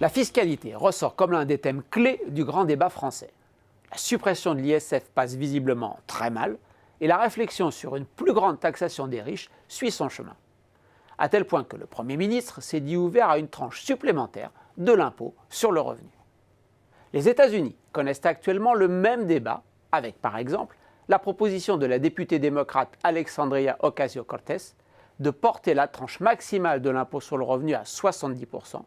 La fiscalité ressort comme l'un des thèmes clés du grand débat français. La suppression de l'ISF passe visiblement très mal et la réflexion sur une plus grande taxation des riches suit son chemin. À tel point que le Premier ministre s'est dit ouvert à une tranche supplémentaire de l'impôt sur le revenu. Les États-Unis connaissent actuellement le même débat avec, par exemple, la proposition de la députée démocrate Alexandria Ocasio-Cortez de porter la tranche maximale de l'impôt sur le revenu à 70%,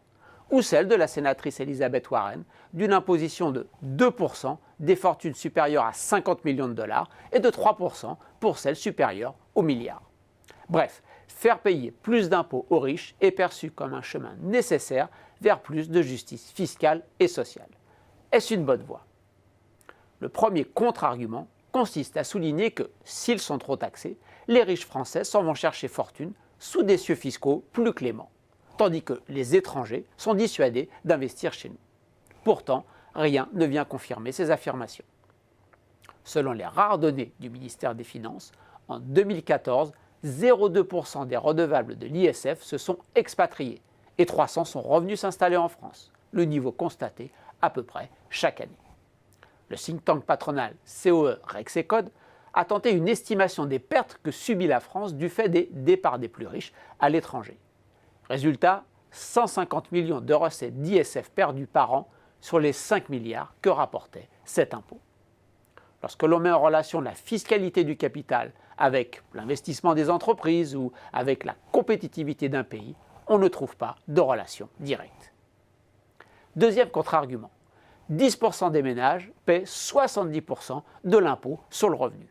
ou celle de la sénatrice Elizabeth Warren d'une imposition de 2% des fortunes supérieures à 50 millions de dollars et de 3% pour celles supérieures au milliard. Bref, faire payer plus d'impôts aux riches est perçu comme un chemin nécessaire vers plus de justice fiscale et sociale. Est-ce une bonne voie? Le premier contre-argument consiste à souligner que, s'ils sont trop taxés, les riches français s'en vont chercher fortune sous des cieux fiscaux plus cléments, tandis que les étrangers sont dissuadés d'investir chez nous. Pourtant, rien ne vient confirmer ces affirmations. Selon les rares données du ministère des Finances, en 2014, 0,2% des redevables de l'ISF se sont expatriés et 300 sont revenus s'installer en France, le niveau constaté à peu près chaque année. Le think tank patronal COE Rexecode a tenté une estimation des pertes que subit la France du fait des départs des plus riches à l'étranger. Résultat, 150 millions de recettes d'ISF perdues par an sur les 5 milliards que rapportait cet impôt. Lorsque l'on met en relation la fiscalité du capital avec l'investissement des entreprises ou avec la compétitivité d'un pays, on ne trouve pas de relation directe. Deuxième contre-argument, 10% des ménages paient 70% de l'impôt sur le revenu.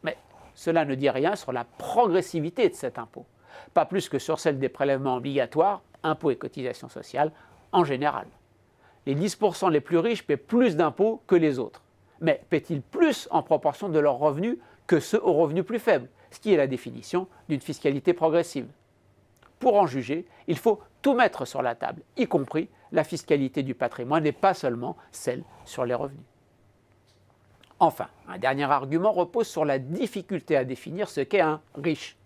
Mais cela ne dit rien sur la progressivité de cet impôt, pas plus que sur celle des prélèvements obligatoires, impôts et cotisations sociales en général. Les 10% les plus riches paient plus d'impôts que les autres, mais paient-ils plus en proportion de leurs revenus que ceux aux revenus plus faibles, ce qui est la définition d'une fiscalité progressive? Pour en juger, il faut tout mettre sur la table, y compris la fiscalité du patrimoine et pas seulement celle sur les revenus. Enfin, un dernier argument repose sur la difficulté à définir ce qu'est un riche.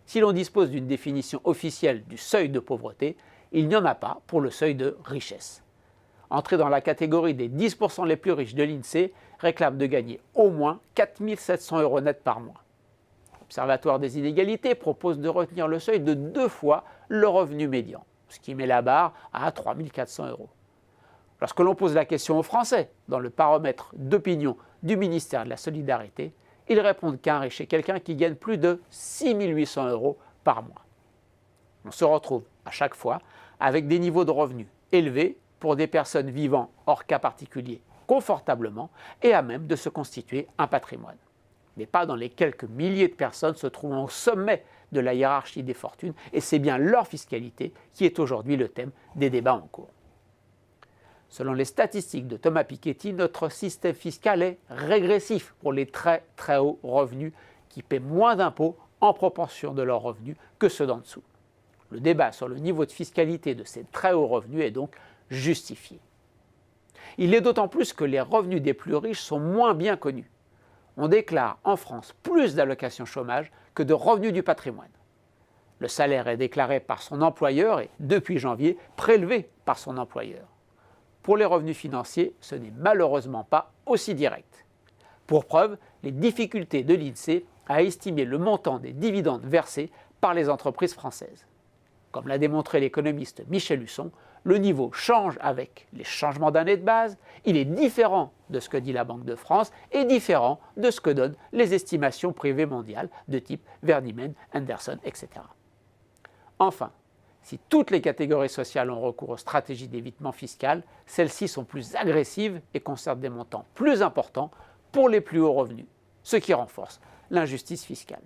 Si l'on dispose d'une définition officielle du seuil de pauvreté, il n'y en a pas pour le seuil de richesse. Entrer dans la catégorie des 10% les plus riches de l'INSEE réclame de gagner au moins 4 700 € net par mois. L'Observatoire des inégalités propose de retenir le seuil de 2 fois le revenu médian, ce qui met la barre à 3 400 €. Lorsque l'on pose la question aux Français, dans le baromètre d'opinion du ministère de la Solidarité, ils répondent qu'un riche est quelqu'un qui gagne plus de 6 800 € par mois. On se retrouve à chaque fois avec des niveaux de revenus élevés pour des personnes vivant, hors cas particulier, confortablement et à même de se constituer un patrimoine. Mais pas dans les quelques milliers de personnes se trouvant au sommet de la hiérarchie des fortunes, et c'est bien leur fiscalité qui est aujourd'hui le thème des débats en cours. Selon les statistiques de Thomas Piketty, notre système fiscal est régressif pour les très hauts revenus qui paient moins d'impôts en proportion de leurs revenus que ceux d'en dessous. Le débat sur le niveau de fiscalité de ces très hauts revenus est donc justifié. Il est d'autant plus que les revenus des plus riches sont moins bien connus. On déclare en France plus d'allocations chômage que de revenus du patrimoine. Le salaire est déclaré par son employeur et, depuis janvier, prélevé par son employeur. Pour les revenus financiers, ce n'est malheureusement pas aussi direct. Pour preuve, les difficultés de l'INSEE à estimer le montant des dividendes versés par les entreprises françaises. Comme l'a démontré l'économiste Michel Husson, le niveau change avec les changements d'année de base, il est différent de ce que dit la Banque de France et différent de ce que donnent les estimations privées mondiales de type Vernimen, Anderson, etc. Enfin, si toutes les catégories sociales ont recours aux stratégies d'évitement fiscal, celles-ci sont plus agressives et concernent des montants plus importants pour les plus hauts revenus, ce qui renforce l'injustice fiscale.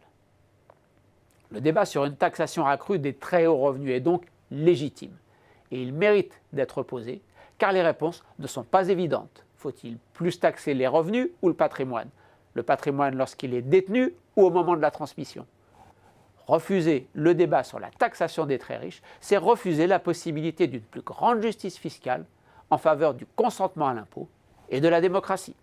Le débat sur une taxation accrue des très hauts revenus est donc légitime et il mérite d'être posé car les réponses ne sont pas évidentes. Faut-il plus taxer les revenus ou le patrimoine? Le patrimoine lorsqu'il est détenu ou au moment de la transmission? Refuser le débat sur la taxation des très riches, c'est refuser la possibilité d'une plus grande justice fiscale en faveur du consentement à l'impôt et de la démocratie.